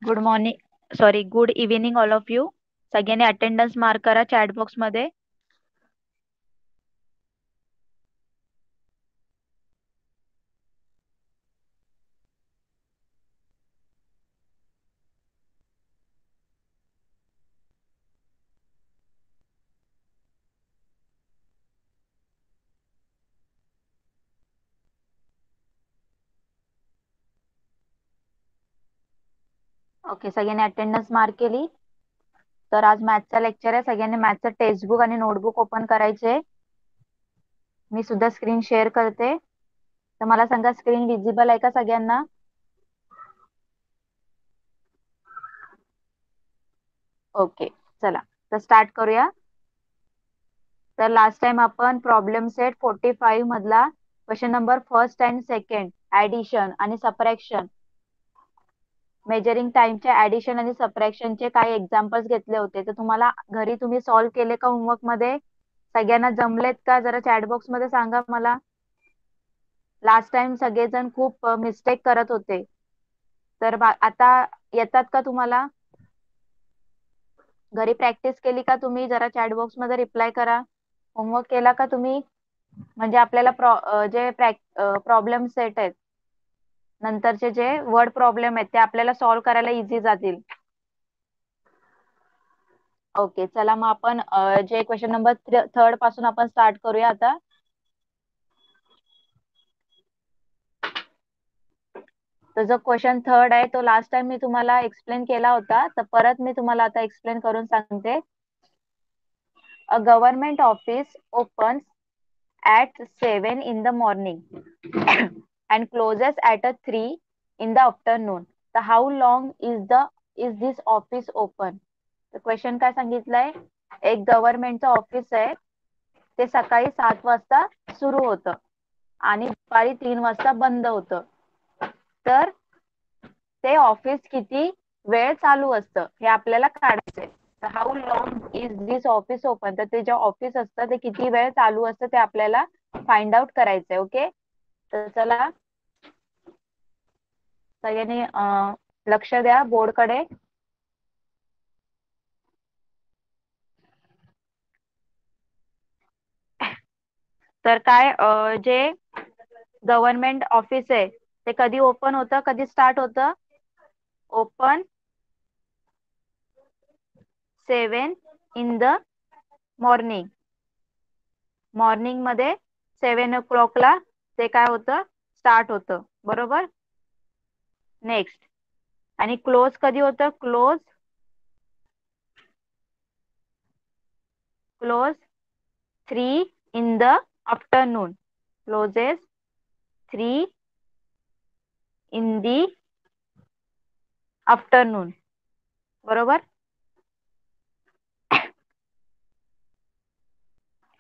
Good morning sorry good evening all of you. सगळ्यांनी attendance mark करा chat box मध्ये. Okay, सगळ्यांनी attendance mark केली. तर आज मॅथचा लेक्चर आहे. सगळ्यांनी मॅथचं टेक्स्टबुक आणि नोटबुक ओपन करायचे. मी सुद्धा स्क्रीन शेअर करते. तर मला सांगा, स्क्रीन विजिबल आहे का सगळ्यांना? ओके, चला तर स्टार्ट करूया. तर लास्ट टाइम आपण प्रॉब्लेम सेट 45 मधला question number first and second addition आणि सबट्रॅक्शन, मेजरिंग टाइमच्या ऍडिशन आणि सबट्रॅक्शनचे काही एक्झाम्पल्स घेतले होते. तर तुम्हाला घरी तुम्ही सॉल्व्ह केले का होमवर्क मध्ये? सगळ्यांना जमलेत का? जरा चॅट बॉक्स मध्ये सांगा मला. लास्ट टाइम सगळेजण खूप मिस्टेक करत होते. तर आता येतात का तुम्हाला? घरी प्रॅक्टिस केली का तुम्ही? जरा चॅट बॉक्स मध्ये रिप्लाय करा. होमवर्क केला का तुम्ही? म्हणजे आपल्याला जे प्रॉब्लेम सेट आहेत, नंतरचे जे वर्ड प्रॉब्लेम आहेत, ते आपल्याला सॉल्व्ह करायला इझी जातील. ओके, चला मग आपण जे क्वेश्चन नंबर थर्ड पासून आपण स्टार्ट करूया आता. तर जो क्वेश्चन थर्ड आहे तो लास्ट टाइम मी तुम्हाला एक्सप्लेन केला होता, तर परत मी तुम्हाला आता एक्सप्लेन करून सांगते. A government office opens at 7 in the morning and closes at a 3 in the afternoon. तर how long is this office open? तर क्वेश्चन काय सांगितलंय? एक गव्हर्नमेंटचं ऑफिस आहे, ते सकाळी 7 वाजता सुरू होतं आणि दुपारी 3 वाजता बंद होतं. तर ते ऑफिस किती वेळ चालू असतं हे आपल्याला काढायचंय. तर how long is this office open? तर ते जे ऑफिस असतं ते किती वेळ चालू असतं ते आपल्याला फाइंड आउट करायचंय. ओके, तर चला सगळ्यांनी लक्ष द्या बोर्डकडे. तर काय जे गव्हर्नमेंट ऑफिस आहे ते कधी ओपन होतं, कधी स्टार्ट होतं? Open 7 in the morning. Morning मध्ये 7 o'clock ते काय होतं? स्टार्ट होतं, बरोबर. नेक्स्ट, आणि क्लोज कधी होतं? Close close 3 in the afternoon. Closes 3 in the afternoon, बरोबर.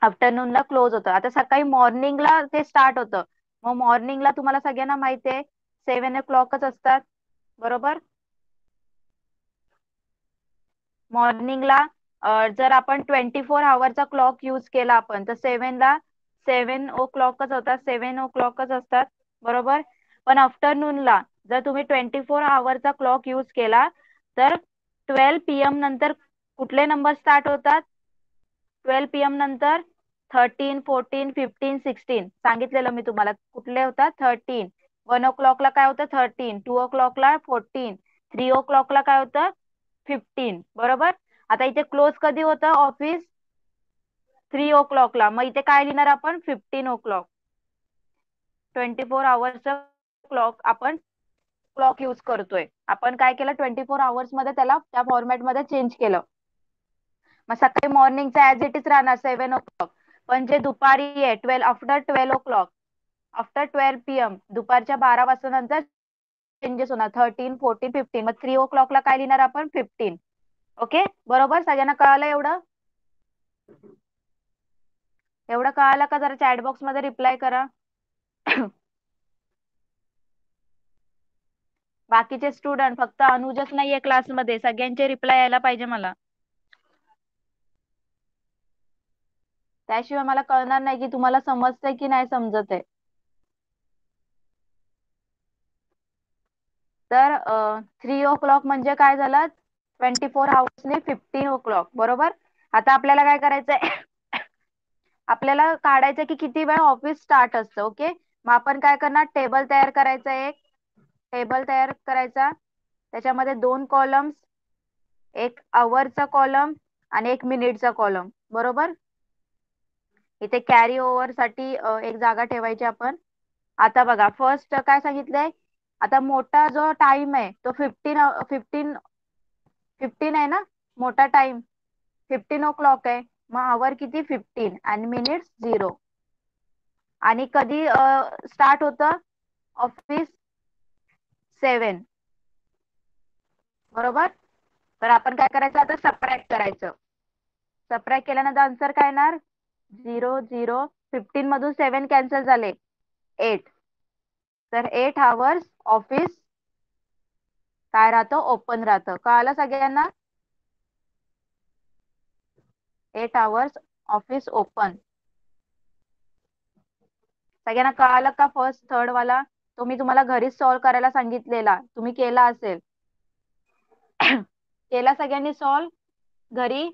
आफ्टरनूनला क्लोज होतं. आता सकाळी मॉर्निंगला ते स्टार्ट होतं. मग मॉर्निंगला तुम्हाला सगळ्यांना माहिती आहे 7 o'clockच असतात, बरोबर. मॉर्निंगला जर आपण 24 hourचा क्लॉक यूज केला आपण, तर 7 o'clockच होतात, 7 o'clockच असतात, बरोबर. पण आफ्टरनूनला जर तुम्ही 24 hourचा क्लॉक यूज केला तर 12 PM नंतर कुठले नंबर स्टार्ट होतात? 12 PM नंतर 13, 14, 15, 16 सांगितलेलं मी तुम्हाला. कुठले होतात? 13. 1 o'clockला काय होतं? 13. 2 o'clockला 14. 3 o'clockला काय होतं? 15, बरोबर. आता इथे क्लोज कधी होतं ऑफिस? 3 o'clockला. मग इथे काय लिहिणार आपण? 15 o'clock. 24 hourचा क्लॉक आपण क्लॉक यूज करतोय. आपण काय केलं? 24 hours मध्ये त्याला त्या फॉर्मॅट मध्ये चेंज केलं. मग सकाळी मॉर्निंगचा ऍज इट इज राहणार 7 o'clock. पण जे दुपारी आहे आफ्टर 12 PM दुपारच्या 12 वाजता नंतर चेंजेस होणार. 13, 14, 15. मग 3 o'clockला काय लिहिणार आपण? 15. ओके, बरोबर. सगळ्यांना कळालं एवढं? एवढं कळालं का? जरा चॅट बॉक्स मध्ये रिप्लाय करा. बाकीचे स्टुडंट, फक्त अनुजच नाहीये क्लासमध्ये, सगळ्यांचे रिप्लाय यायला पाहिजे मला. त्याशिवाय मला कळणार नाही की तुम्हाला समजतंय की नाही समजत आहे. तर 3 o'clock म्हणजे काय झालं, 24 hours 15 o'clock, बरोबर. आता आपल्याला काय करायचंय आपल्याला काढायचं की किती वेळ ऑफिस स्टार्ट असतं. ओके, मग आपण काय करणार, टेबल तयार करायचा, एक टेबल तयार करायचा, त्याच्यामध्ये 2 कॉलम्स, एक आवरचा कॉलम आणि एक मिनिटचा कॉलम, बरोबर. इथे कॅरी ओव्हर साठी एक जागा ठेवायची आपण. आता बघा, फर्स्ट काय सांगितलंय, आता मोठा जो टाइम आहे तो 15 15 आहे ना, मोठा टाइम 15 o'clock आहे. मग आवर किती, 15 आणि मिनिट्स 0. आणि कधी स्टार्ट होतं ऑफिस, 7, बरोबर. तर आपण काय करायचं, आता सबट्रॅक्ट करायचं. सबट्रॅक्ट केल्यानंतर आन्सर काय येणार, 0 0. 15 मधून 7 कॅन्सल झाले, 8. तर 8 hours ऑफिस काय राहतं, ओपन राहतं. कळालं सगळ्यांना, 8 hours ऑफिस ओपन. सगळ्यांना कळालं का, फर्स्ट थर्ड वाला तो मी तुम्हाला घरीच सॉल्व्ह करायला सांगितलेला, तुम्ही केला असेल. केला सगळ्यांनी सॉल्व्ह घरी.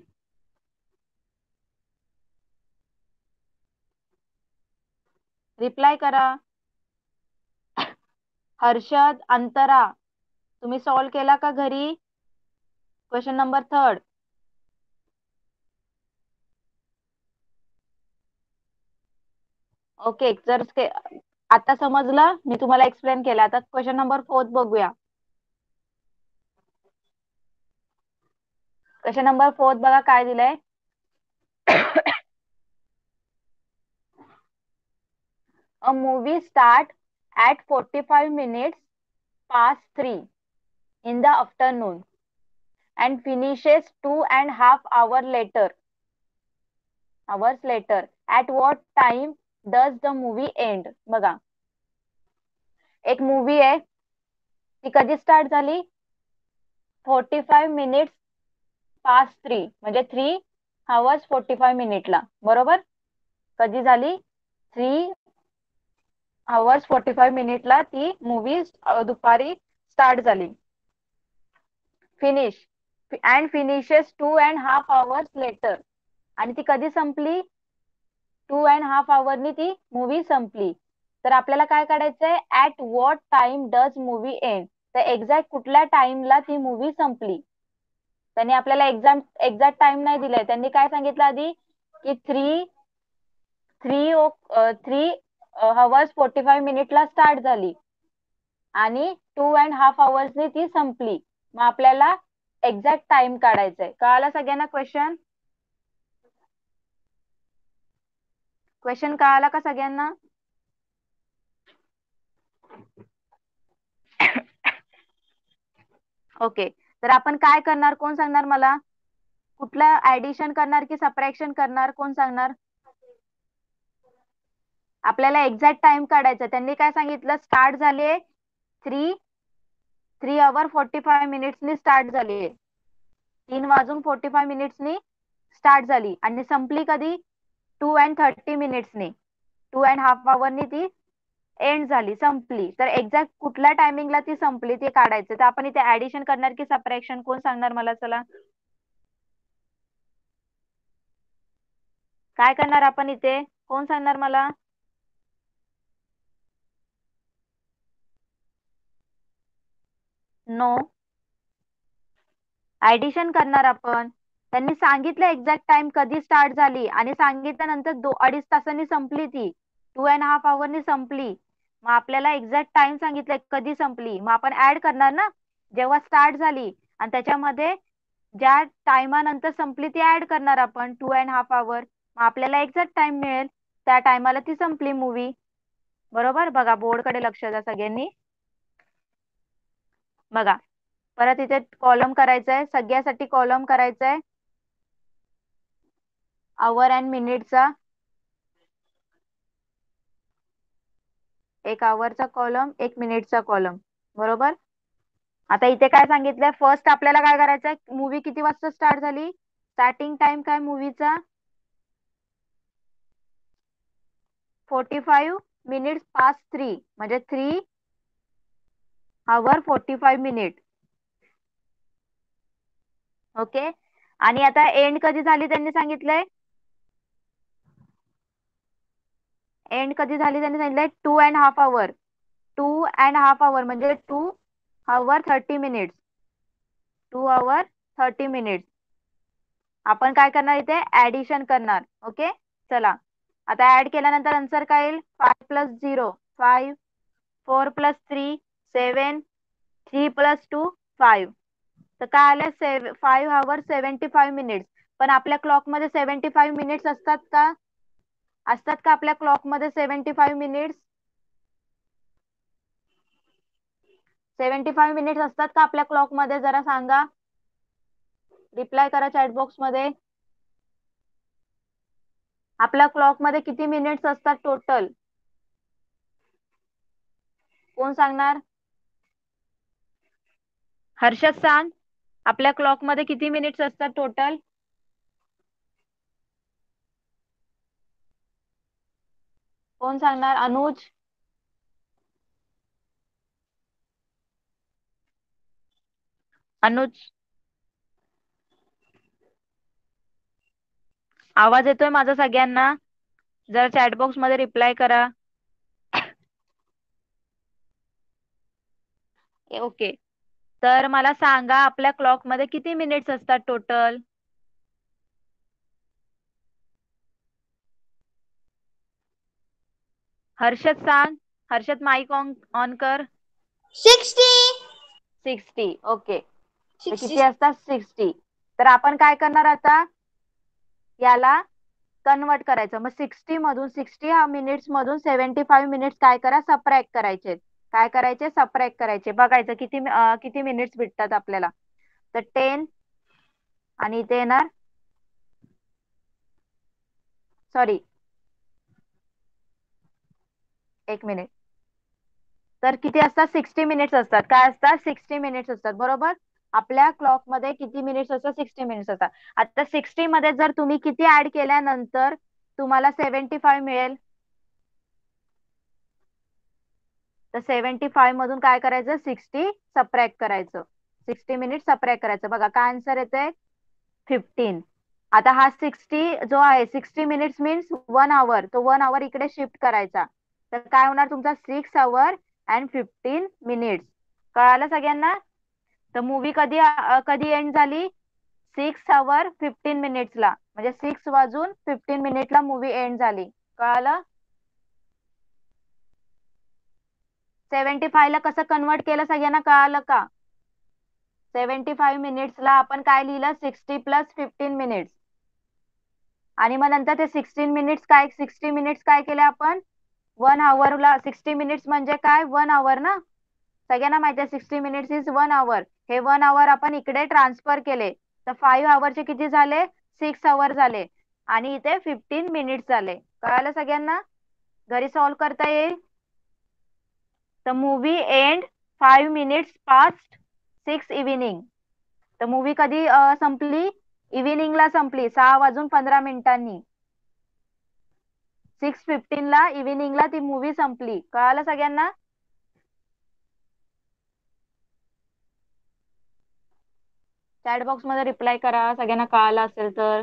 रिप्लाय करा. हर्षद, अंतरा, तुम्ही सॉल्व्ह केला का घरी, क्वेश्चन नंबर 3. ओके, जर आता समजलं, मी तुम्हाला एक्सप्लेन केलं. आता क्वेश्चन नंबर 4 बघूया. क्वेश्चन नंबर 4 बघा काय दिलंय. A movie start at 45 minutes past 3 in the afternoon and finishes 2.5 hours later. At what time does the movie end? बघा, एक मूवी आहे, ती कधी स्टार्ट झाली, 45 minutes past 3 म्हणजे 3 hours 45 minutes ला, बरोबर. कधी झाली, 3 hours 45 minutes ला ती मूवी दुपारी स्टार्ट झाली. Finish and finishes 2.5 hours later. आणि ती कधी संपली, 2.5 hours ती मूवी संपली. तर आपल्याला काय काढायचंय, at what time does movie end. तर एक्झॅक्ट कुठल्या टाइमला ती मूवी संपली. त्यांनी आपल्याला एक्झॅक्ट टाइम नाही दिलाय, त्यांनी काय सांगितलं आधी की थ्री थ्री ओ 3 hours 45 minutes ला स्टार्ट झाली आणि 2.5 hours ती संपली. मग आपल्याला एक्झॅक्ट टाइम काढायचंय. कळालं सगळ्यांना क्वेश्चन, कळाला का सगळ्यांना. ओके, तर आपण काय करणार, कोण सांगणार मला, कुठलं ऍडिशन करणार की सबट्रॅक्शन करणार, कोण सांगणार. आपल्याला एक्झॅक्ट टाइम काढायचा. त्यांनी काय सांगितलं, स्टार्ट झाले 3 hour 45 minutes स्टार्ट झाली, 3 वाजून 45 minutes स्टार्ट झाली आणि संपली कधी, 2:30 2.5 hours ती एंड झाली, संपली. तर एक्झॅक्ट कुठल्या टायमिंगला ती संपली ते काढायचं. तर आपण इथे ऍडिशन करणार की सबट्रॅक्शन, कोण सांगणार मला, चला. काय करणार आपण इथे, कोण सांगणार मला. नो, ऍडिशन करणार आपण. त्यांनी सांगितलं एक्झॅक्ट टाइम कधी स्टार्ट झाली आणि सांगितल्यानंतर 2.5 तासांनी संपली ती, 2.5 hours संपली. मग आपल्याला एक्झॅक्ट टाइम सांगितलंय कधी संपली, मग आपण ऍड करणार ना, जेव्हा स्टार्ट झाली आणि त्याच्यामध्ये ज्या टायमानंतर संपली ती ऍड करणार आपण, 2.5 hours. मग आपल्याला एक्झॅक्ट टाइम मिळेल, त्या टायमाला ती संपली मूवी, बरोबर. बघा, बोर्डकडे लक्ष द्या सगळ्यांनी. बघा, परत इथे कॉलम करायचंय, सगळ्यासाठी कॉलम करायचंय, आवर अँड मिनिटचा. एक आवरचा कॉलम, एक मिनिटचा कॉलम, बरोबर. आता इथे काय सांगितलंय, फर्स्ट आपल्याला काय करायचंय, मूवी किती वाजता स्टार्ट झाली, स्टार्टिंग टाइम काय मूवीचा, 45 minutes past 3 म्हणजे 3 हावर 45 मिनिट. ओके. आणि आता एंड कधी झाली त्यांनी सांगितलंय, एंड कधी झाली त्यांनी सांगितलंय 2.5 आवर. 2.5 आवर म्हणजे 2 आवर 30 मिनिट्स. 2 आवर 30 मिनिट्स. आपण काय करणार इथे ऍडिशन करणार. ओके. चला आता ऍड केल्यानंतर आन्सर काय येईल, 5 + 0 5, 4 + 3 7, 3 + 2 5. तर काय आलं 5 आवर 75 मिनिट्स. पण आपल्या क्लॉक मध्ये 75 मिनिट्स असतात का, असतात का आपल्या क्लॉक मध्ये 75 मिनिट्स? 75 मिनिट्स असतात का आपल्या क्लॉक मध्ये, जरा सांगा, रिप्लाय करा चॅट बॉक्स मध्ये. आपल्या क्लॉक मध्ये किती मिनिट्स असतात टोटल, कोण सांगणार? हर्षद सांग, आपल्या क्लॉक मध्ये किती मिनिट्स असतात टोटल? कोण सांगणार? अनुज. अनुज आवाज येतोय माझा सगळ्यांना? जरा चॅट बॉक्स मध्ये रिप्लाय करा. ओके. तर मला सांगा आपल्या क्लॉक मध्ये किती मिनिट्स असतात टोटल? हर्षद सांग. हर्षद माइक ऑन कर. 60. 60. ओके. तर किती असतात 60. तर आपण काय करणार आता, याला कन्वर्ट करायचं. मग 60 मिनिट्स मधून 75 मिनिट्स काय करा, सबट्रॅक्ट करायचे. काय करायचे, सबट्रॅक्ट करायचे. बघायचं किती किती मिनिट्स भेटतात आपल्याला. तर 10 आणि इथे येणार, सॉरी 1 मिनिट. तर किती असतात 60 मिनिट्स असतात. काय असतात 60 मिनिट्स असतात, बरोबर. आपल्या क्लॉक मध्ये किती मिनिट्स असतात, 60 मिनिट्स असतात. आता 60 मध्ये जर तुम्ही किती ऍड केल्यानंतर तुम्हाला 75 मिळेल, तर 75 मधून काय करायचं 60 सबट्रॅक्ट करायचं. 60 मिनिट सबट्रॅक्ट करायचं. बघा काय आन्सर येते 15. आता हा 60 जो आहे 60 मिनिट्स मीन्स 1 आवर, तो 1 आवर इकडे शिफ्ट करायचा. तर काय होणार तुमचा 6 आवर अँड 15 मिनिट्स. कळालं सगळ्यांना? तर मूवी कधी कधी एंड झाली, 6 आवर 15 मिनिट्सला, म्हणजे 6 वाजून 15 मिनिटला मूवी एंड झाली. कळालं? 75 ला कसं कन्वर्ट केलं सगळ्यांना कळालं का? 75 मिनिट्सला आपण काय लिहिलं 60 + 15 मिनिट्स. आणि मग नंतर ते 60 मिनिट्स काय केले आपण, 1 आवरला. 60 मिनिट्स म्हणजे काय 1 आवर ना, सगळ्यांना माहिती आहे 60 मिनिट्स इज 1 आवर. हे 1 आवर आपण इकडे ट्रान्सफर केले. तर 5 आवरचे किती झाले, 6 आवर झाले. आणि इथे 15 मिनिट्स झाले. कळालं सगळ्यांना? घरी सॉल्व्ह करता येईल. तर movie end 5 minutes past 6 evening. तर मूवी कधी संपली, इव्हिनिंगला संपली 6 वाजून 15 मिनिटांनी. 6:15 इव्हिनिंगला ती मूवी संपली. कळालं सगळ्यांना? चॅट बॉक्स मध्ये रिप्लाय करा सगळ्यांना कळालं असेल तर.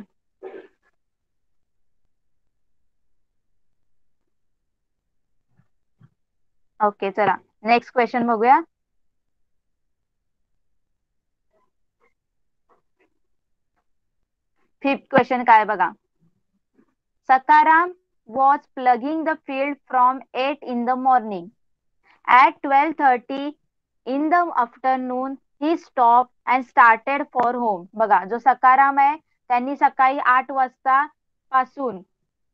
ओके चला नेक्स्ट क्वेश्चन बघूया. फिफ्थ क्वेश्चन काय बघा. Sakaram was plugging the field from 8 in the morning. At 12:30 in the afternoon, he stopped and started for home. बघा जो सकाराम आहे त्यांनी सकाळी 8 वाजता पासून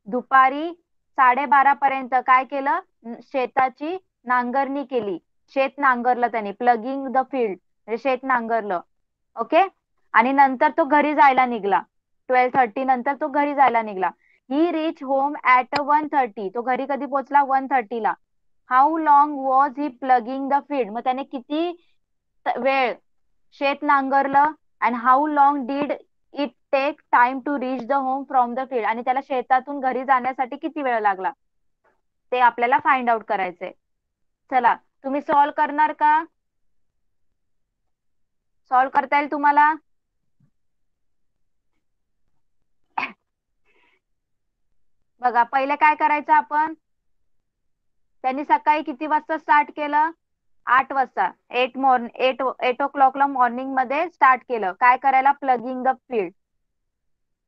दुपारी 12:30 पर्यंत काय केलं, शेताची नांगरणी केली. शेत नांगरलं त्यांनी, प्लगिंग द फील्ड म्हणजे शेत नांगरलं. ओके. आणि नंतर तो घरी जायला निघाला. 12:30 नंतर तो घरी जायला निघाला. He reached home at 1:30. तो घरी कधी पोहोचला 1:30ला. How long was he ploughing the field. मग त्याने किती वेळ शेत नांगरलं. And how long did it take time to reach the home from the field. आणि त्याला शेतातून घरी जाण्यासाठी किती वेळ लागला ते आपल्याला फाइंड आउट करायचंय. चला तुम्ही सॉल्व्ह करणार का? सॉल्व करता येईल तुम्हाला? बघा पहिले काय करायचं आपण, त्यांनी सकाळी किती वाजता स्टार्ट केलं? 8 वाजता. 8 ओ क्लॉकला मॉर्निंग मध्ये स्टार्ट केलं काय करायला? Plugging the field.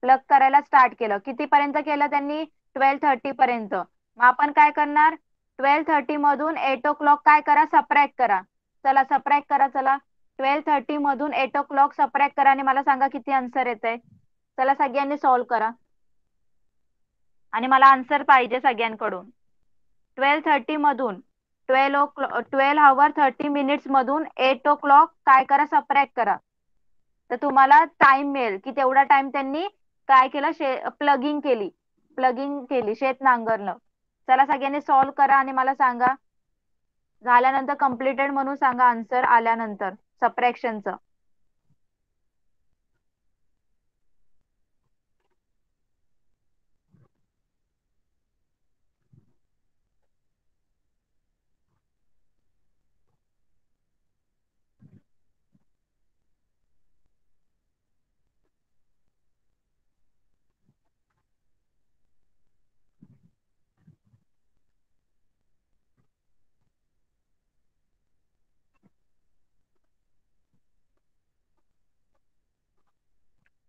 प्लग करायला स्टार्ट केलं. कितीपर्यंत केलं त्यांनी? 12:30 पर्यंत. मग आपण काय करणार? 12:30 मधून 8 ओ क्लॉक काय करा? सबट्रॅक्ट करा. चला सबट्रॅक्ट करा. चला 12:30 मधून 8 ओ क्लॉक सबट्रॅक्ट करा आणि मला सांगा किती आन्सर येत आहे. चला सगळ्यांनी सॉल्व करा आणि मला आन्सर पाहिजे सगळ्यांकडून. 12:30 मधून 12 hour 30 minutes मधून 8 ओ क्लॉक काय करा? सबट्रॅक्ट करा. तर तुम्हाला टाइम मिळेल की तेवढा टाइम त्यांनी काय केलं? प्लगिंग केली शेत नांगरलं. चला सगळ्यांनी सॉल्व करा आणि मला सांगा. झाल्यानंतर कम्प्लिटेड म्हणून सांगा आन्सर आल्यानंतर सबट्रॅक्शनचं.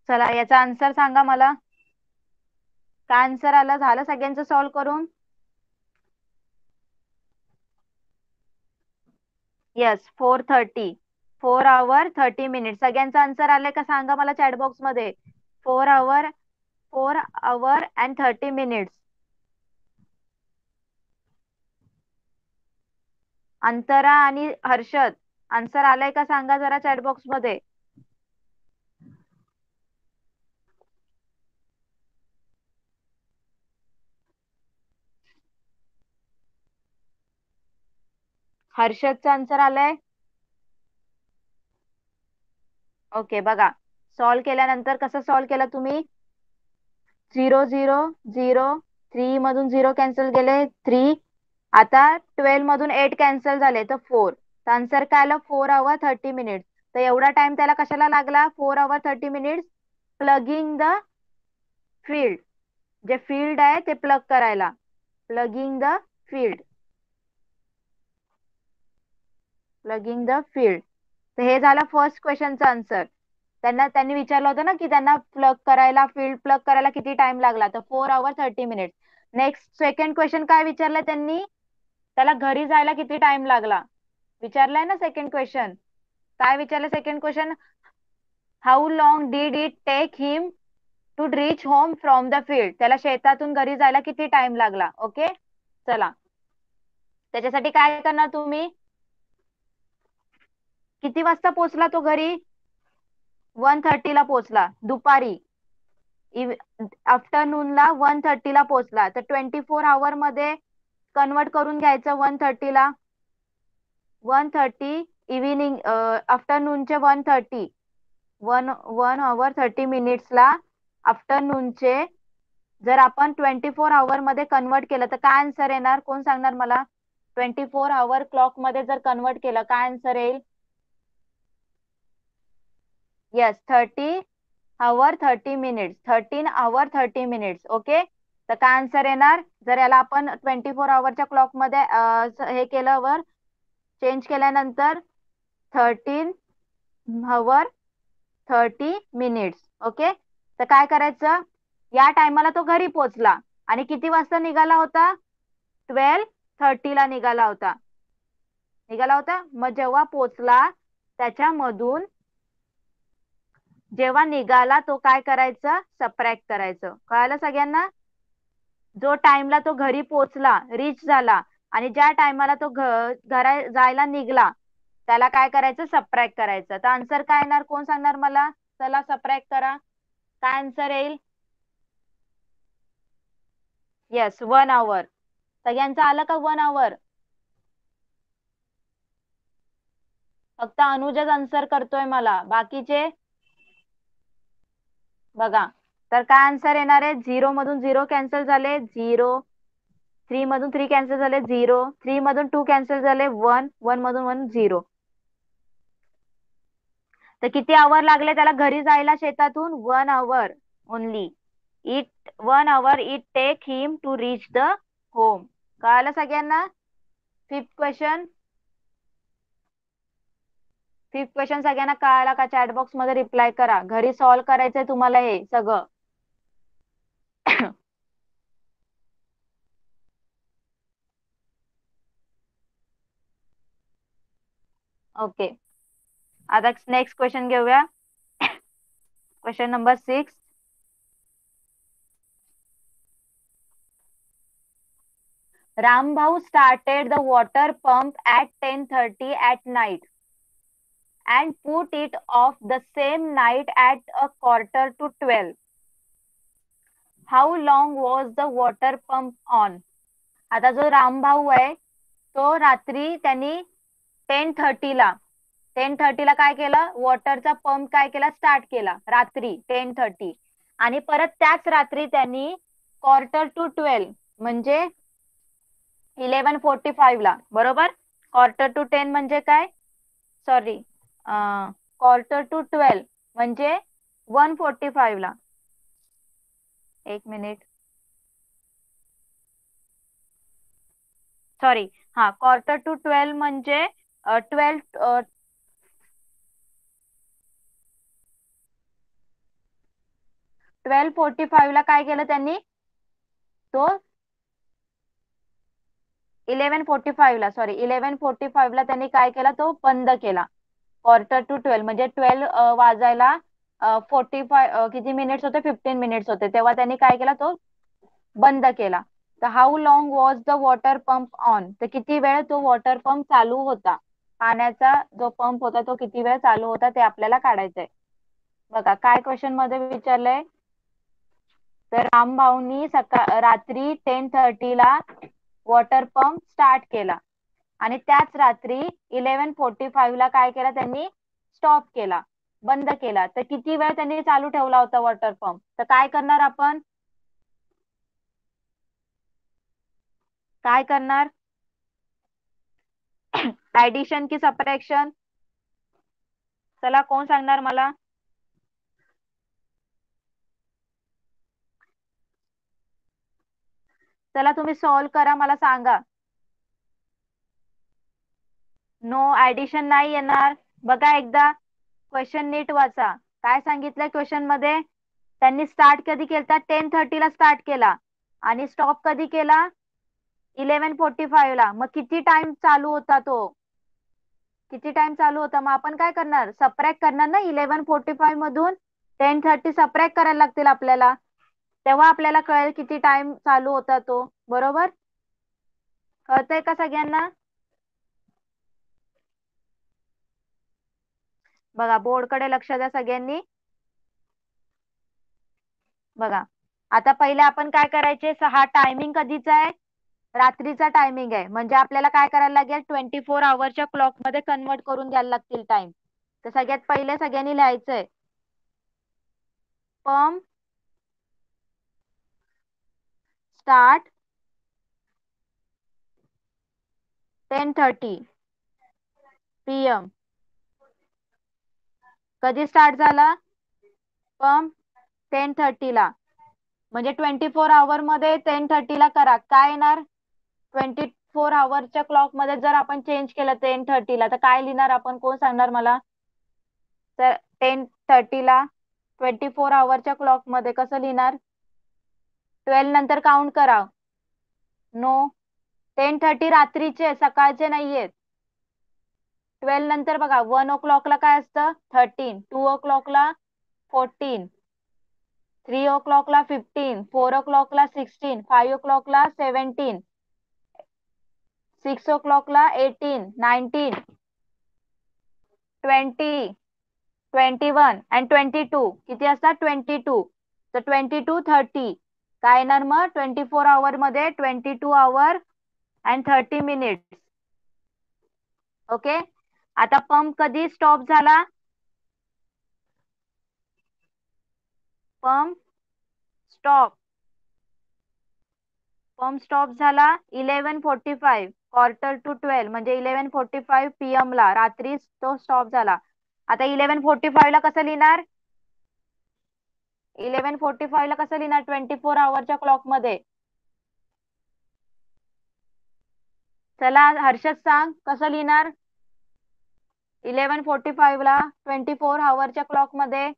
चला याचा आन्सर सांगा मला. काय आन्सर आलं? झालं सगळ्यांचं सॉल्व करून? येस 4:30. 4 hour 30 minutes. सगळ्यांचं आन्सर आलंय का सांगा मला चॅट बॉक्स मध्ये. 4 hour and 30 minutes. अंतरा आणि हर्षद आन्सर आलाय का सांगा जरा चॅट बॉक्स मध्ये. हर्षदचं आन्सर आलंय? ओके बघा सॉल्व केल्यानंतर कसं सॉल्व केलं तुम्ही? 0 0 0 3 मधून 0 कॅन्सल गेले 3. आता 12 मधून 8 कॅन्सल झाले तर 4. तर आन्सर काय आलं? 4 hour 30 minutes. तर एवढा टाइम त्याला कशाला लागला? 4 hour 30 minutes plugging the field. जे फील्ड आहे ते प्लग करायला. Plugging the field. Plugging the field. तर हे झालं फर्स्ट क्वेश्चनचं आन्सर. त्यांनी विचारलं होतं ना की त्यांना प्लग करायला, फील्ड प्लग करायला किती टाइम लागला? तर 4 hour 30 minutes. Next second question काय विचारलं त्यांनी? त्याला घरी जायला किती टाइम लागला? विचारलाय ना सेकंड क्वेश्चन. काय विचारलं second question? How long did it take him to reach home from the field. त्याला शेतातून घरी जायला किती टाइम लागला? ओके चला त्याच्यासाठी काय करणार तुम्ही? किती वाजता पोहोचला तो घरी? 1:30 ला पोहोचला दुपारी. आफ्टरनूनला 1:30 ला पोहोचला. तर 24 hour मध्ये कन्वर्ट करून घ्यायचं 1:30 ला. 1:30 इव्हिनिंग आफ्टरनूनचे 1:30. 1 hour 30 minutes ला आफ्टरनूनचे जर आपण 24 hour मध्ये कन्वर्ट केलं तर काय आन्सर येणार? कोण सांगणार मला? 24 hour क्लॉक मध्ये जर कन्वर्ट केलं काय आन्सर येईल? Yes 13 hour 30 minutes. 13 hour 30 minutes. Okay तर काय आन्सर येणार? जर याला आपण 24 hourच्या क्लॉक मध्ये हे केल्यावर चेंज केल्यानंतर 13 hour 30 minutes. ओके तर काय करायचं? या टायमाला तो घरी पोहोचला आणि किती वाजता निघाला होता? 12:30 ला निघाला होता. मग जेव्हा पोहोचला त्याच्यामधून जेव्हा निघाला तो काय करायचं? सबट्रॅक्ट करायचं. कळालं सगळ्यांना? जो टाइमला तो घरी पोहोचला, रीच झाला आणि ज्या टायमाला तो घरा जायला निघला त्याला काय करायचं? सबट्रॅक्ट करायचं. तर आन्सर काय येणार? कोण सांगणार मला? चला सबट्रॅक्ट करा. काय आन्सर येईल? Yes 1 hour. सगळ्यांचं आलं का 1 hour? फक्त अनुजच आन्सर करतोय मला. बाकीचे बघा तर काय आन्सर येणार आहे? 0 मधून 0 कॅन्सल झाले 0. 3 मधून 3 कॅन्सल झाले 0. 3 मधून 2 कॅन्सल झाले 1. 1 मधून 1 0. तर किती आवर लागले त्याला घरी जायला शेतातून? 1 hour only. It 1 hour it take him to reach the home. कळालं सगळ्यांना? Fifth question. फिफ्थ क्वेश्चन सगळ्यांना कळाला का? चॅट बॉक्स मध्ये रिप्लाय करा. घरी सॉल्व्ह करायचंय तुम्हाला हे सगळं. ओके, आता नेक्स्ट क्वेश्चन घेऊया. Question number 6. Rambhau started the water pump at 10:30 at night and put it off the same night at a quarter to 12. How long was the water pump on? आता जो रामभाऊ आहे तो रात्री त्यांनी 10:30ला 10:30ला काय केलं? वॉटरचा पंप काय केला? स्टार्ट केला रात्री 10:30. आणि परत त्याच रात्री त्यांनी Quarter to 12 म्हणजे 11:45ला, बरोबर. Quarter to 10 म्हणजे काय? सॉरी, Quarter to 12 म्हणजे 1:45ला. एक मिनिट, सॉरी. हा, Quarter to 12 म्हणजे 12:45ला काय केलं त्यांनी? तो 11:45ला त्यांनी काय केला? तो बंद केला. Quarter to 12 म्हणजे 12 वाजायला किती मिनिट्स होते? 15 मिनिट्स होते. तेव्हा त्यांनी काय केला? तो बंद केला. तर how long was the water pump on? तर किती वेळ तो वॉटर पंप चालू होता? पाण्याचा जो पंप होता तो किती वेळ चालू होता ते आपल्याला काढायचंय. बघा काय क्वेश्चन मध्ये विचारलंय. तर रामभाऊनी रात्री 10:30ला वॉटर पंप स्टार्ट केला आणि त्याच रात्री 11:45ला काय केला त्यांनी? स्टॉप केला, बंद केला. तर किती वेळ त्यांनी चालू ठेवला होता वॉटर पंप? तर काय करणार आपण? काय करणार? ऍडिशन की सबट्रॅक्शन? चला, कोण सांगणार मला? चला तुम्ही सॉल्व्ह करा, मला सांगा. नो, ऍडिशन नाही येणार. बघा एकदा क्वेश्चन नीट वाचा. काय सांगितलंय क्वेश्चन मध्ये? त्यांनी स्टार्ट कधी केला? 10:30ला स्टार्ट केला आणि स्टॉप कधी केला? 11:45ला. मग किती टाइम चालू होता तो? किती टाइम चालू होता? मग आपण काय करणार? सबट्रॅक्ट करणार ना. 11:45 मधून 10:30 सबट्रॅक्ट करायला लागतील आपल्याला. तेव्हा आपल्याला कळेल किती टाइम चालू होता तो, बरोबर. कळतंय का सगळ्यांना? बघा बोर्डकडे लक्ष द्या सगळ्यांनी. बघा, आता पहिले आपण काय करायचे? हा टायमिंग कधीचा आहे? रात्रीचा टायमिंग आहे. म्हणजे आपल्याला काय करायला लागेल? 24 hourच्या क्लॉक मध्ये कन्वर्ट करून द्यायला लागतील टाइम. तर सगळ्यात पहिले सगळ्यांनी लिहायचंय, पंप स्टार्ट 10:30 PM. कधी स्टार्ट झाला पंप? 10:30ला. म्हणजे 24 hour मध्ये 10:30ला करा. काय येणार? 24 hourच्या क्लॉक मध्ये जर आपण चेंज केलं 10:30ला तर काय लिहिणार आपण? कोण सांगणार मला? तर 10:30ला 24 hourच्या क्लॉक मध्ये कसं लिहिणार? 12 नंतर काउंट करा. नो, 10:30 रात्रीचे, सकाळचे नाहीयेत. 12 नंतर बघा, 1 o'clockला काय असतं? 13, 2 o'clockला 14, 3 o'clockला 15, 4 o'clockला 16, 5 o'clockला 17, 6 o'clockला 18, 19, 20, 21 आणि 22. किती असतात? 22. तर 22:30 काय येणार मग? 24 hour मध्ये 22 hour and 30 minutes. ओके. आता पंप कधी स्टॉप झाला? पंप स्टॉप पंप स्टॉप झाला 11:45, Quarter to 12 म्हणजे 11:45 PM ला रात्री तो स्टॉप झाला. आता 11:45 ला कसं लिहिणार? 11:45 ला कसं लिहिणार 24 आवरच्या क्लॉक मध्ये? चला हर्षद सांग कसं लिहिणार 11:45 ला 24 आवरच्या क्लॉक मध्ये?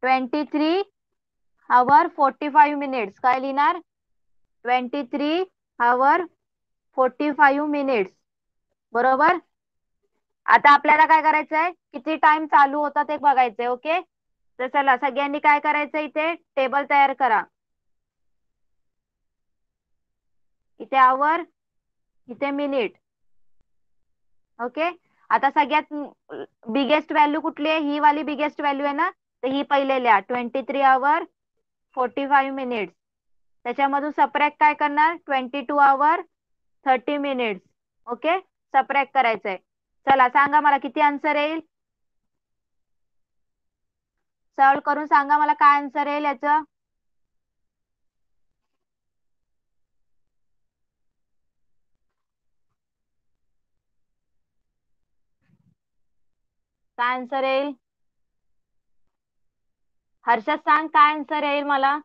23 hour 45 minutes काय लिहिणार? 23 hour 45 minutes. बरोबर. आता आपल्याला काय करायचंय, किती टाइम चालू होता ते बघायचंय. ओके, तर चला सगळ्यांनी काय करायचं, इथे टेबल तयार करा. इथे आवर, इथे मिनिट. ओके, आता सगळ्यात बिगेस्ट व्हॅल्यू कुठली आहे? ही वाली बिगेस्ट व्हॅल्यू आहे ना, तर ही पहिले लिहा 23 hour 45 minutes. त्याच्यामधून सबट्रॅक्ट काय करणार 22 hour 30 minutes. ओके, सबट्रॅक्ट करायचंय. चला सांगा मला किती आन्सर येईल, सॉल्व करून सांगा मला काय आन्सर येईल याचं. काय आन्सर येईल? हर्षद सांग काय आन्सर येईल मला.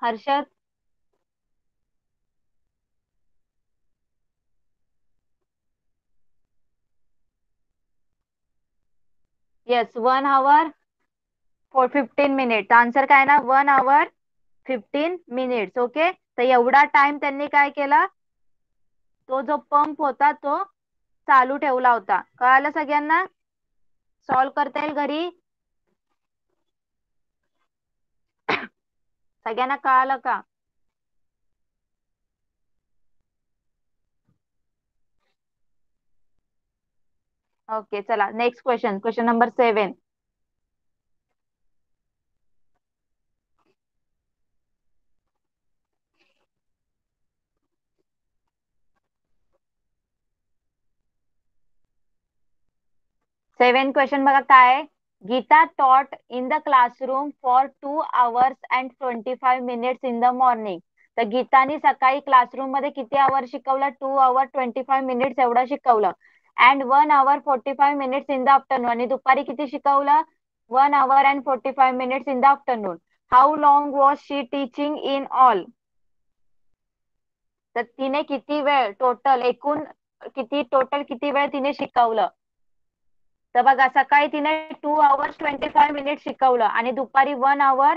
Harshad. Yes, 1 hour 15 minutes. Answer काय ना 1 hour 15 minutes. ओके, तर एवढा टाइम त्यांनी काय केला, तो जो पंप होता तो चालू ठेवला होता. कळालं सगळ्यांना? सॉल्व करता येईल घरी? सगळ्यांना कळालं का? ओके, चला next question, question number 7. 7 question बघा काय आहे. Gita taught in the classroom for 2 hours and 25 minutes in the morning. तर गीतानी सकाळी क्लासरूम मध्ये किती आवर शिकवलं? 2 hour 25 minutes एवढं शिकवलं. And 1 hour 45 minutes in the afternoon. आणि दुपारी किती शिकवलं? 1 hour and 45 minutes in the afternoon. How long was she teaching in all? तर तिने किती वेळ टोटल, एकूण किती वेळ तिने शिकवलं? तर बघा सकाळी तिने 2 hours 25 minutes शिकवलं आणि दुपारी 1 hour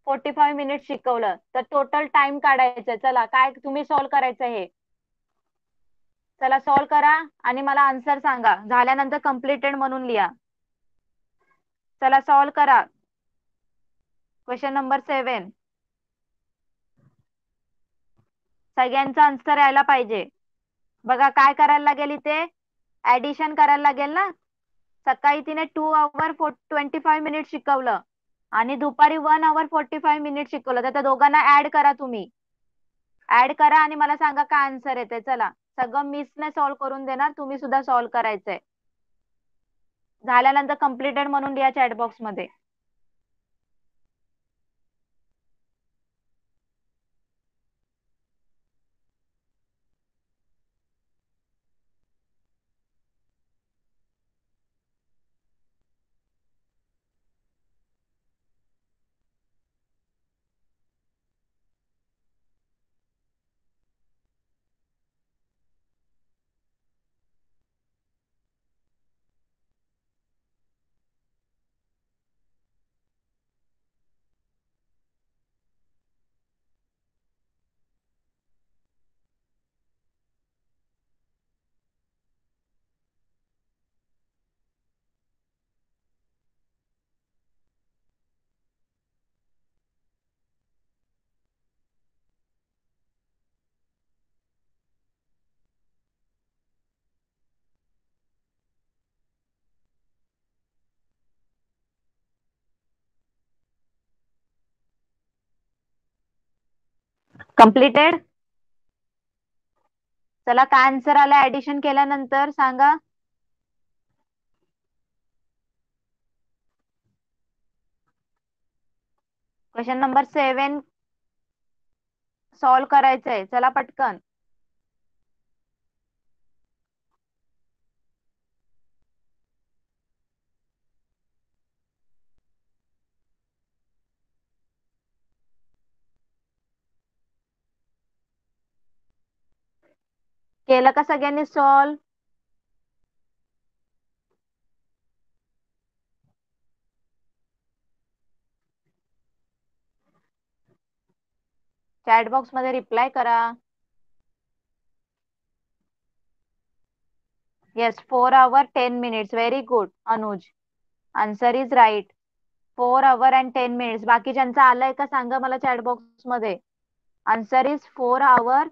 45 minutes शिकवलं. तर टोटल टाइम काढायचं. चला काय तुम्ही सॉल्व करायचं हे. चला सॉल्व करा आणि मला आन्सर सांगा. झाल्यानंतर कम्प्लिटेड म्हणून लिहा. चला सॉल्व करा. Question number 7. सगळ्यांचा आन्सर यायला पाहिजे. बघा काय करायला लागेल, इथे ऍडिशन करायला लागेल ना. सकाळी तिने 2 hour 25 minutes शिकवलं आणि दुपारी 1 hour 45 minutes शिकवलं. तर त्या दोघांना ऍड करा तुम्ही. ऍड करा आणि मला सांगा काय आन्सर येते. चला सगळं मिसने सॉल्व करून देणार, तुम्ही सुद्धा सॉल्व करायचंय. झाल्यानंतर कम्प्लिटेड म्हणून लिहा चॅट बॉक्स मध्ये. कम्प्लिटेड. चला काय आन्सर आला ऍडिशन केल्यानंतर सांगा. Question number 7. सॉल्व करायचंय, चला पटकन. केलं का सगळ्यांनी सॉल्व? चॅट बॉक्स मध्ये रिप्लाय करा. Yes, 4 hours 10 minutes. Very good Anuj. Answer is right. 4 hours and 10 minutes. बाकीच्यांचं आलंय का सांगा मला चॅट बॉक्स मध्ये. Answer is 4 hours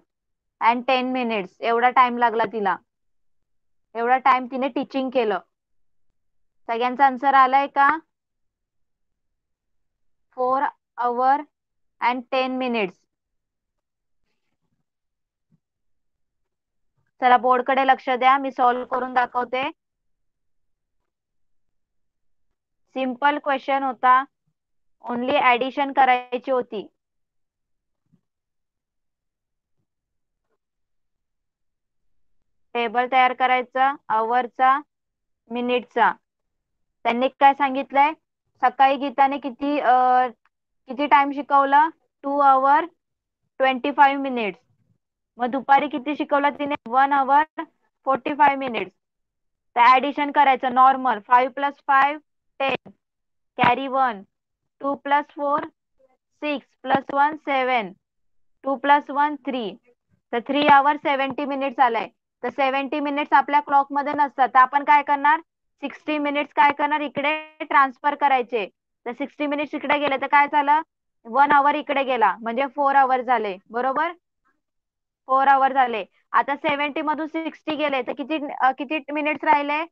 and 10 minutes. एवढा टाइम लागला तिला. एवढा टाइम तिने टीचिंग केलं. सगळ्यांचा आन्सर आलाय का? 4 hours and 10 minutes. चला बोर्डकडे लक्ष द्या, मी सॉल्व्ह करून दाखवते. सिंपल क्वेश्चन होता, ओनली ऍडिशन करायची होती. टेबल तयार करायचा आवरचा, मिनिटचा. त्यांनी काय सांगितलंय, सकाळी गीताने किती टाइम शिकवला? 2 hours 25 minutes. मग दुपारी किती शिकवलं तिने? 1 hour 45 minutes. तर ऍडिशन करायचं नॉर्मल. 5 + 5 10. कॅरी 1. 2 + 4 6 + 1 7. 2 + 1 3. तर 3 hours 70 minutes आलाय. तर 70 minutes आपल्या क्लॉक मध्ये नसतात, तर आपण काय करणार? 60 minutes काय करणार, इकडे ट्रान्सफर करायचे. तर 60 minutes इकडे गेले तर काय झालं? 1 hour इकडे गेला, म्हणजे 4 hours झाले. बरोबर, 4 hours झाले. आता 70 मधून 60 गेले तर किती किती मिनिट्स राहिले?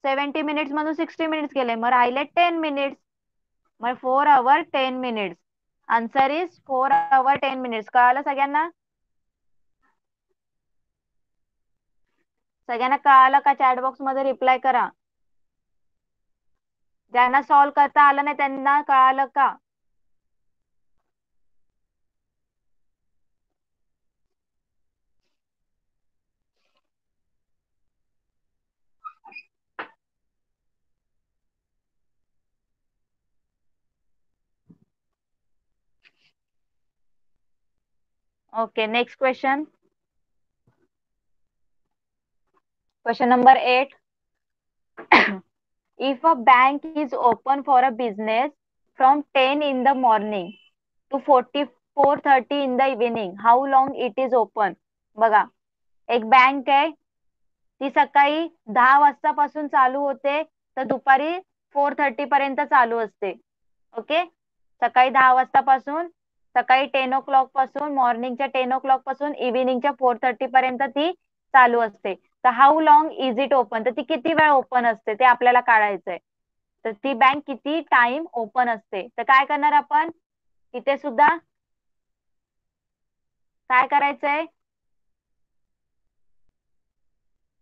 70 minutes मधून 60 minutes गेले, मग राहिले 10 minutes. मग 4 hours 10 minutes. Answer is 4 hours 10 minutes. कळालं सगळ्यांना? सगळ्यांना कळालं का? चॅट बॉक्स मध्ये रिप्लाय करा. ज्यांना सॉल्व करता आलं नाही त्यांना कळालं का? Okay, next question. Question number 8. If a bank is open for a business from 10 in the morning to 4:30 in the evening, how long it is open? बघा, एक बँक आहे, ती सकाळी 10 वाजतापासून चालू होते तर दुपारी 4:30 पर्यंत चालू असते. ओके, सकाळी 10 वाजतापासून, सकाळी 10 o'clock पासून, मॉर्निंगच्या 10 o'clock पासून इव्हिनिंगच्या 4:30 पर्यंत ती चालू असते. तर how long is it open? तर ती किती वेळ ओपन असते ते आपल्याला काढायचंय. तर ती बँक किती टाइम ओपन असते, तर काय करणार आपण इथे सुद्धा? काय करायचंय?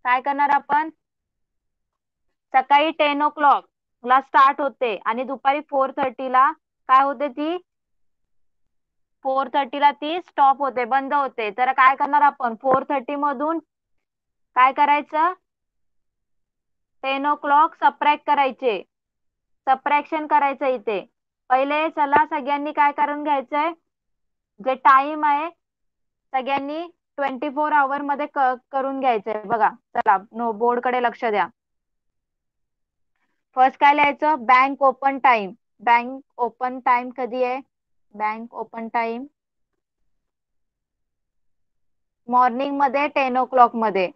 काय करणार आपण? सकाळी 10 o'clock ला स्टार्ट होते आणि दुपारी 4:30 ला काय होते? ती 4:30 ला ती स्टॉप होते, बंद होते. तर काय करणार आपण? 4:30 मधून काय करायचं? 10 o'clock सबट्रॅक्ट करायचे. सबट्रॅक्शन करायचं इथे. पहिले चला सगळ्यांनी काय करून घ्यायचंय, जे टाइम आहे सगळ्यांनी 24 hour मध्ये करून घ्यायचंय. बघा चला, नो बोर्ड कडे लक्ष द्या. फर्स्ट काय लिहायचं? Bank open time. Bank open time कधी आहे? बँक ओपन टाइम मॉर्निंग मध्ये 10 o'clock मध्ये.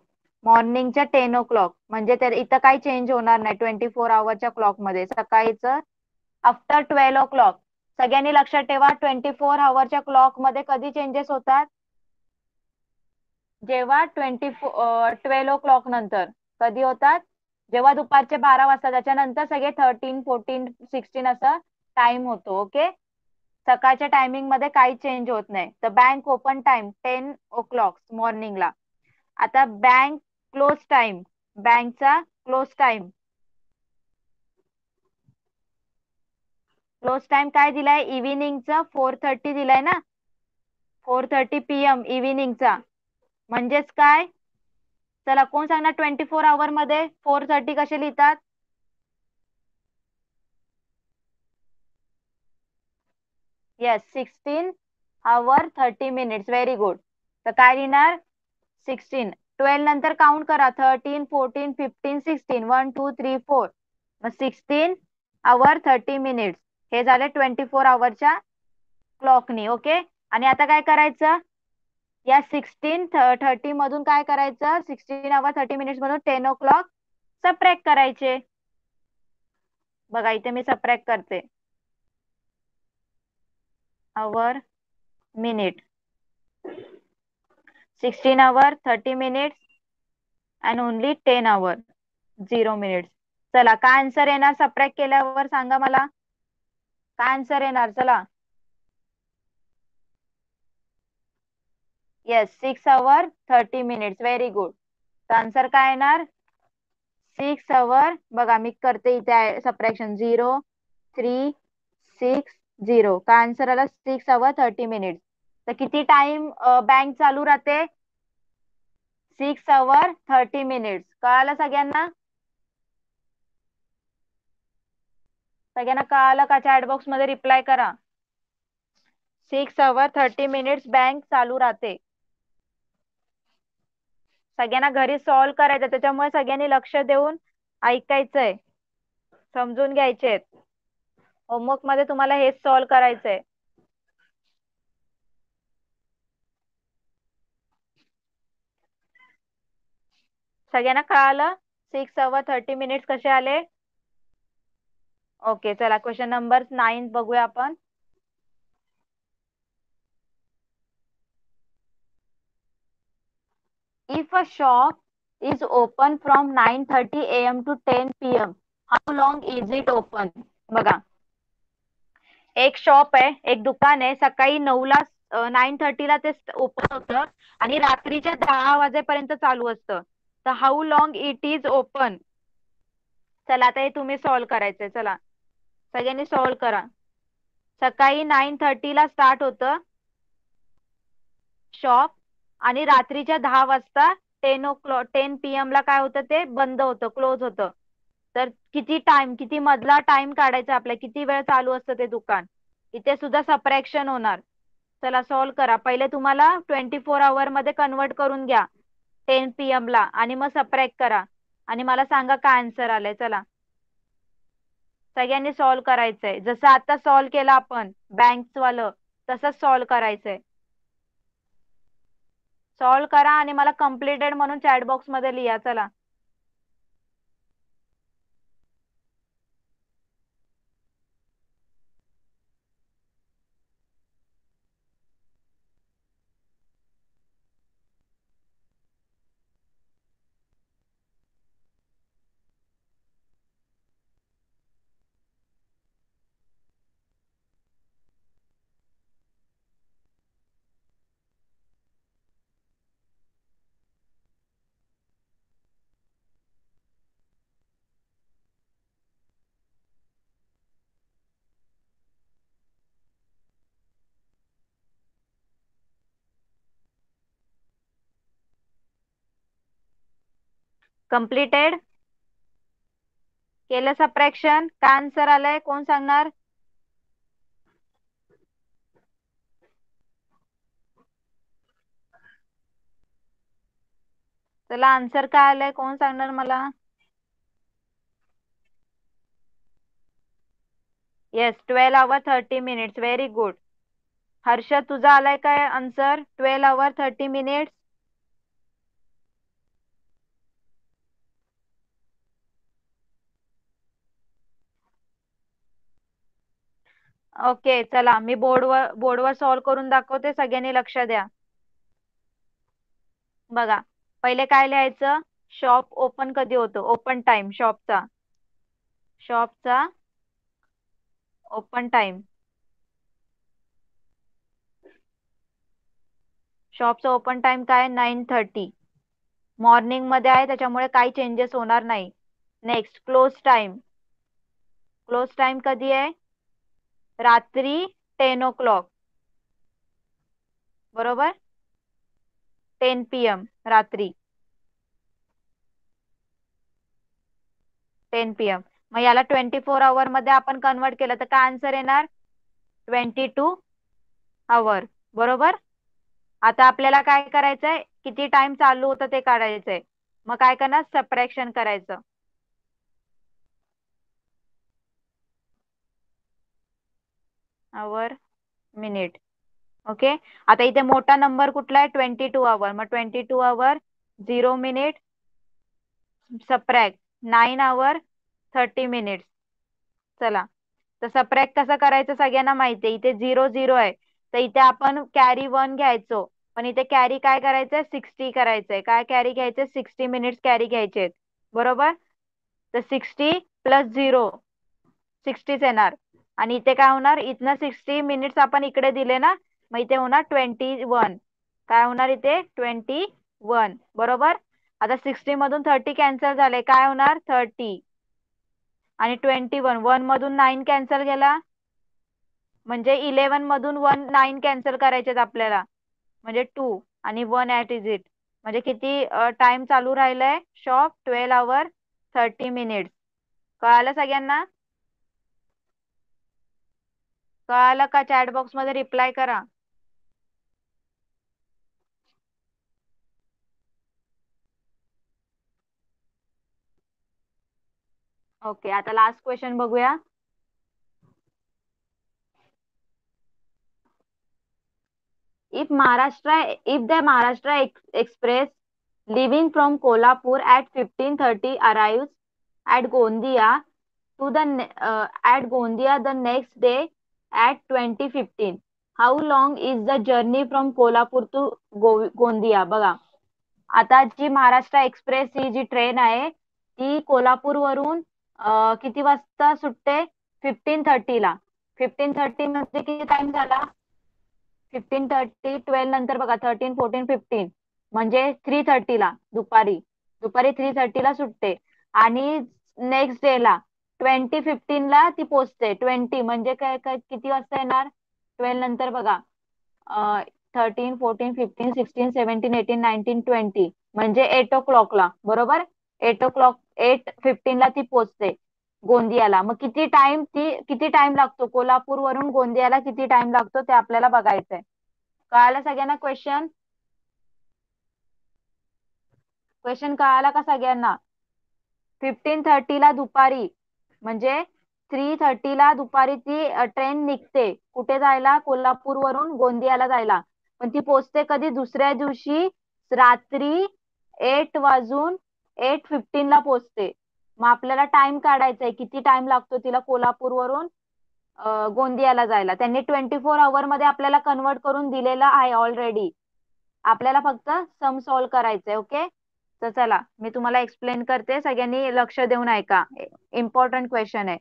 मॉर्निंगच्या 10 o'clock म्हणजे तर इथं काही चेंज होणार नाही 24 hourच्या क्लॉक मध्ये. सकाळीच आफ्टर 12 o'clock. सगळ्यांनी लक्षात ठेवा, 24 hourच्या क्लॉक मध्ये कधी चेंजेस होतात? जेव्हा 12 o'clock नंतर. कधी होतात? जेव्हा दुपारचे 12 वाजता, त्याच्यानंतर सगळे 13 14 16 असं टाइम होतो. ओके, सकाळच्या टायमिंग मध्ये काही चेंज होत नाही. तर बँक ओपन टाइम 10 o'clock मॉर्निंगला. आता बँक क्लोज टाइम, बँकचा क्लोज टाइम. क्लोज टाइम काय दिलाय? इव्हिनिंगचा 4:30 दिलाय ना. 4:30 PM इव्हिनिंगचा. म्हणजेच काय? चला कोण सांगणार 24 आवर मध्ये 4:30 कसे लिहितात? Yes 16 hour 30 minutes. Very good. तर काय लिहिणार? 16. 12 नंतर काउंट करा. 13, 14, 15, 16. 1, 2, 3, 4. मग 16 hour 30 minutes. हे झाले 24 आवरच्या क्लॉकनी. ओके. आणि आता काय करायचं? या 16:30 मधून काय करायचं? 16 hour 30 minutes मधून 10 o'clock सबट्रॅक्ट करायचे. बघा इथे मी सबट्रॅक्ट करते. Hour minute 16 hour 30 minutes and only 10 hour 0 minutes. चला काय आन्सर येणार सबट्रॅक्ट केल्यावर सांगा मला. काय आन्सर येणार? चला. Yes 6 hour 30 minutes. Very good. तर आन्सर काय येणार? 6 hour. बघा मी करते इथे सबट्रॅक्शन. 0, 3, 6, 0. काय आन्सर आला? 6 hour 30 minutes. तर किती टाइम बँक चालू राहते? 6 hour 30 minutes. कळालं सगळ्यांना? सगळ्यांना कळालं का? चॅट बॉक्स मध्ये रिप्लाय करा. 6 hour 30 minutes बँक चालू राहते. सगळ्यांना घरी सॉल्व्ह करायचं, त्याच्यामुळे सगळ्यांनी लक्ष देऊन ऐकायचंय, समजून घ्यायचे. होमवर्क मध्ये तुम्हाला हेच सॉल्व्ह करायचंय. सगळ्यांना कळालं 6 hour 30 minutes कसे आले? ओके. चला क्वेश्चन नंबर 9 बघूया आपण. If a shop is open from 9:30 AM to 10 PM, how long is it open? बघा एक शॉप आहे, एक दुकान आहे. सकाळी 9ला 9:30ला ते ओपन होतं आणि रात्रीच्या 10 वाजेपर्यंत चालू असतं. तर how long it is open? चला आता हे तुम्ही सॉल्व्ह करायचंय. चला सगळ्यांनी सॉल्व्ह करा. सकाळी 9:30ला स्टार्ट होतं शॉप आणि रात्रीच्या 10 वाजता 10 PM ला काय होतं? ते बंद होतं, क्लोज होतं. तर किती टाइम, किती मधला टाइम काढायचा आपल्या, किती वेळ चालू असतं ते दुकान? इथे सुद्धा सबट्रॅक्शन होणार. चला सॉल्व्ह करा. पहिले तुम्हाला 24 hour मध्ये कन्वर्ट करून घ्या 10 PM ला आणि मग सबट्रॅक्ट करा आणि मला सांगा काय आन्सर आलंय. चला सगळ्यांनी सॉल्व्ह करायचंय. जसं आता सॉल्व्ह केलं आपण बँक्स वालं, तसंच सॉल्व्ह करायचंय. सॉल्व्ह करा आणि मला कम्प्लिटेड म्हणून चॅट बॉक्स मध्ये लिहा. चला कम्प्लिटेड केलं सबट्रॅक्शन. काय आन्सर आलंय कोण सांगणार? चला आन्सर काय आलंय कोण सांगणार मला? Yes 12 hour 30 minutes. Very good. Harshad तुझा आलाय काय आन्सर? 12 hour 30 minutes. ओके चला मी बोर्डवर सॉल्व्ह करून दाखवते, सगळ्यांनी लक्ष द्या. बघा पहिले काय लिहायचं? शॉप ओपन कधी होतो? ओपन टाइम शॉपचा ओपन टाइम. शॉपचा ओपन टाइम काय? 9:30 मॉर्निंग मध्ये आहे, त्याच्यामुळे काही चेंजेस होणार नाही. नेक्स्ट क्लोज टाइम कधी आहे? रात्री 10 o'clock. बरोबर, 10 PM रात्री, 10 PM. मग याला 24 आवर मध्ये आपण कन्वर्ट केलं तर काय आन्सर येणार? 22 आवर. बरोबर. आता आपल्याला काय करायचंय, किती टाइम चालू होतं ते काढायचंय. मग काय करणार, सबट्रॅक्शन करायचं. आवर, मिनिट. ओके. आता इथे मोठा नंबर कुठला आहे, 22 आवर. मग 22 आवर 0 मिनिट सबट्रॅक्ट 9 आवर 30 मिनिट्स. चला, तर सबट्रॅक्ट कसं करायचं सगळ्यांना माहिती आहे. इथे 0 0 आहे, तर इथे आपण कॅरी 1 घ्यायचो. पण इथे कॅरी काय करायचंय, 60 करायचंय. काय कॅरी घ्यायचंय, 60 मिनिट्स कॅरी घ्यायचे. बरोबर. तर 60 + 0 60च येणार. आणि इथे काय होणार, इथनं 60 मिनिट्स आपण इकडे दिले ना, मग इथे होणार 21. काय होणार इथे, 21. बरोबर. आता 60 मधून 30 कॅन्सल झाले, काय होणार, 30. आणि 21, 1 मधून 9 कॅन्सल गेला, म्हणजे 11 मधून 9 कॅन्सल करायचे आपल्याला, म्हणजे 2. आणि 1 @. म्हणजे किती टाइम चालू राहिलाय शॉप, 12 आवर 30 मिनिट्स. कळालं सगळ्यांना? कळालं का? चॅट बॉक्स मध्ये रिप्लाय करा. ओके, आता लास्ट क्वेश्चन बघूया. If the Maharashtra Express leaving from Kolhapur at 15:30 arrives at Gondia at Gondia the next day at 20:15, how long is the journey from Kolhapur to Gondia? बघा, आता जी Maharashtra express ही जी train आहे ती कोल्हापूर वरून किती वाजता सुटते, 15:30ला. 15:30 म्हणजे किती टाइम झाला, 15:30 12 नंतर बघा, 13 14 15, म्हणजे 3:30ला दुपारी, 3:30ला सुटते. आणि नेक्स्ट डे ला 20:15ला ती पोहोचते. 20 म्हणजे काय काय किती वाजता येणार, 12 नंतर बघा, 13 14 15 16 17 18 19 20, म्हणजे 8 o'clockला. बरोबर. 8 o'clock 8:15ला ती पोहोचते गोंदियाला. मग किती टाइम लागतो कोल्हापूर वरून गोंदियाला, किती टाइम लागतो ते आपल्याला बघायचंय. कळालं सगळ्यांना क्वेश्चन? क्वेश्चन कळाला का सगळ्यांना? 15:30ला दुपारी, म्हणजे 3:30ला दुपारी ती ट्रेन निघते. कुठे जायला, कोल्हापूर वरून गोंदियाला जायला. पण ती पोहोचते कधी, दुसऱ्या दिवशी रात्री 8:15ला पोहोचते. मग आपल्याला टाइम काढायचा आहे, किती टाइम लागतो तिला कोल्हापूर वरून गोंदियाला जायला. त्यांनी 24 आवर मध्ये आपल्याला कन्वर्ट करून दिलेलं आहे ऑलरेडी. आपल्याला फक्त सम सॉल्व करायचंय. ओके. तर चला, मी तुम्हाला एक्सप्लेन करते, सगळ्यांनी लक्ष देऊन ऐका. इम्पॉर्टंट क्वेश्चन आहे.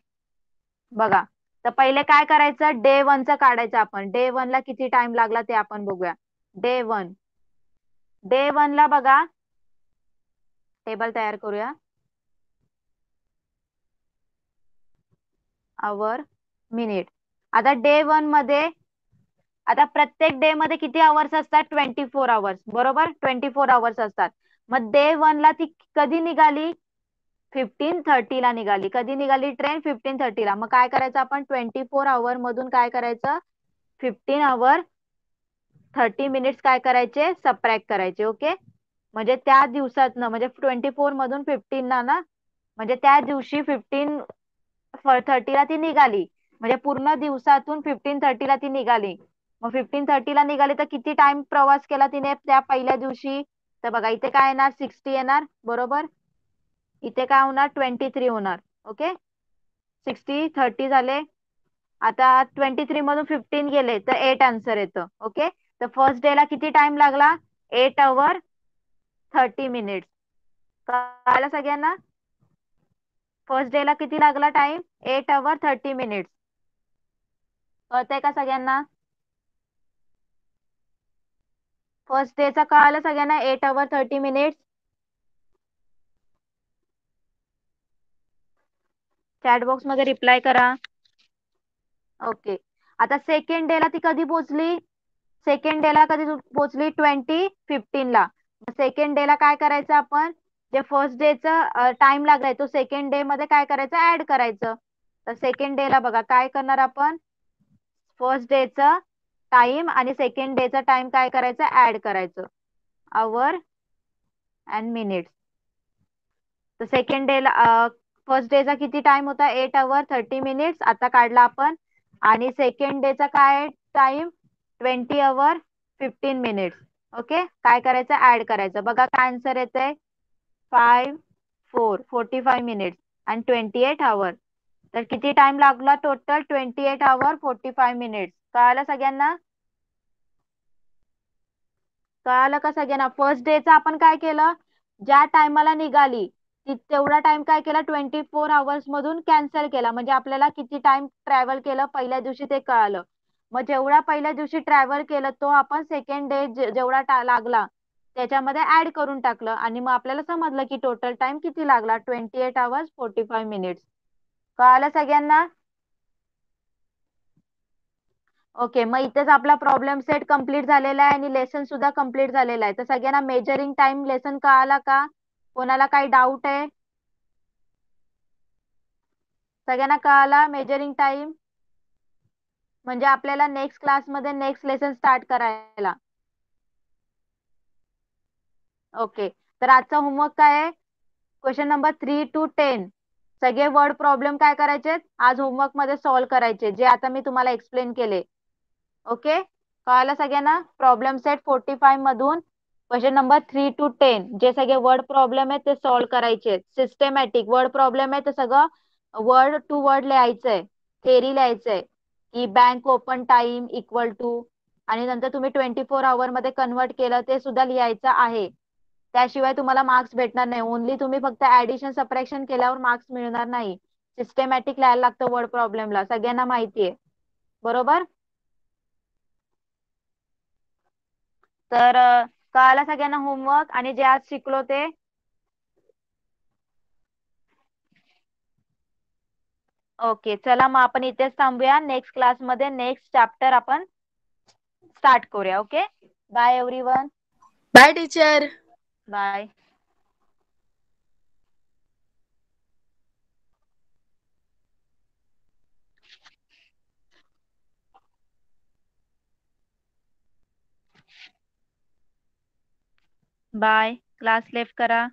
बघा, तर पहिले काय करायचं, डे 1चं काढायचं आपण. डे 1ला किती टाइम लागला ते आपण बघूया. डे 1 ला बघा, टेबल तयार करूया. आवर, मिनिट. आता डे 1 मध्ये, आता प्रत्येक डे मध्ये किती आवर्स असतात, 24 आवर्स. बरोबर, 24 आवर्स असतात. मग डे 1ला ती कधी निघाली, 15:30ला निघाली. कधी निघाली ट्रेन, 15:30ला. मग काय करायचं आपण, 24 आवर मधून काय करायचं, 15 आवर 30 मिनिट्स काय करायचे, सबट्रॅक्ट करायचे. ओके. म्हणजे त्या दिवसातनं, म्हणजे 24 मधून 15 ना, म्हणजे त्या दिवशी 15:30ला ती निघाली. म्हणजे पूर्ण दिवसातून 15:30ला ती निघाली. मग 15:30ला निघाली तर किती टाइम प्रवास केला तिने त्या पहिल्या दिवशी. तर बघा, इथे काय येणार, 60 येणार. बरोबर. इथे काय होणार, 23 होणार. ओके. 60 30 झाले. आता 23 मधून 15 गेले तर 8 आन्सर येतं. ओके. तर फर्स्ट डे ला किती टाइम लागला, 8 hour 30 minutes. कळालं सगळ्यांना? फर्स्ट डे ला किती लागला टाइम, 8 hour 30 minutes. कळतंय का सगळ्यांना? फर्स्ट डेचा कळालं सगळ्यांना, 8 hour 30 minutes. चॅट बॉक्स मध्ये रिप्लाय करा. ओके. आता सेकंड डे ला ती कधी पोहोचली, सेकंड डेला कधी पोहोचली 2015ला. सेकंड डेला काय करायचं आपण, जे फर्स्ट डेचा टाइम लागलाय तो सेकंड डे मध्ये काय करायचं, ऍड करायचं. तर सेकंड डेला बघा काय करणार आपण, फर्स्ट डेचा टाइम आणि सेकंड डेचा टाइम काय करायचं, ऍड करायचं. आवर अँड मिनिट्स. तर सेकंड डेला फर्स्ट डेचा किती टाइम होता, 8 hour 30 minutes आता काढला आपण. आणि सेकंड डेचा काय टाइम, 20 hour 15 minutes. ओके, काय करायचं, ऍड करायचं. बघा काय आन्सर येते, 45 आणि 28 hour. तर किती टाइम लागला टोटल, 28 hour 45 minutes. कळालं सगळ्यांना, कळालं का सगळ्यांना. फर्स्ट डेचा आपण काय केलं, ज्या टायमाला निघाली तेवढा टाइम काय केला, 24 hours मधून कॅन्सल केला. म्हणजे आपल्याला किती टाइम ट्रॅव्हल केलं पहिल्या दिवशी ते कळालं. मग जेवढा पहिल्या दिवशी ट्रॅव्हल केलं तो आपण सेकंड डे जेवढा लागला त्याच्यामध्ये ऍड करून टाकलं आणि मग आपल्याला समजलं की टोटल टाइम किती लागला, 28 hours 45 minutes. कळालं सगळ्यांना. ओके, मग इथेच आपला प्रॉब्लेम सेट कम्प्लीट झालेला आहे आणि लेसन सुद्धा कम्प्लीट झालेला आहे. तर सगळ्यांना मेजरिंग टाइम लेसन कळाला का, कोणाला काही डाऊट आहे, सगळ्यांना कळाला मेजरिंग टाइम. म्हणजे आपल्याला नेक्स्ट क्लासमध्ये नेक्स्ट लेसन स्टार्ट करायला. ओके, तर आजचा होमवर्क काय आहे, क्वेश्चन नंबर 3 to 10 सगळे वर्ड प्रॉब्लेम काय करायचे आज होमवर्क मध्ये सॉल्व्ह करायचे, जे आता मी तुम्हाला एक्सप्लेन केले. ओके, कळालं सगळ्यांना. प्रॉब्लेम सेट 45 मधून क्वेश्चन नंबर 3 to 10 जे सगळे वर्ड प्रॉब्लेम आहे ते सॉल्व्ह करायचे. सिस्टमॅटिक वर्ड प्रॉब्लेम आहे ते सगळं वर्ड टू वर्ड लिहायचंय, थेरी लिहायचंय की bank open time equal to, आणि नंतर तुम्ही 24 hour मध्ये कन्वर्ट केलं ते सुद्धा लिहायचं आहे. त्याशिवाय तुम्हाला मार्क्स भेटणार नाही. ओनली तुम्ही फक्त ऍडिशन सबट्रॅक्शन केल्यावर मार्क्स मिळणार नाही. सिस्टमॅटिक लिहायला लागतं वर्ड प्रॉब्लेमला, सगळ्यांना माहितीये, बरोबर. तर कळालं सगळ्यांना होमवर्क आणि जे आज शिकलो ते. ओके, चला मग आपण इथेच थांबूया. नेक्स्ट क्लासमध्ये नेक्स्ट चॅप्टर आपण स्टार्ट करूया. Okay, bye everyone. Bye teacher. Bye. Bye, class left करा.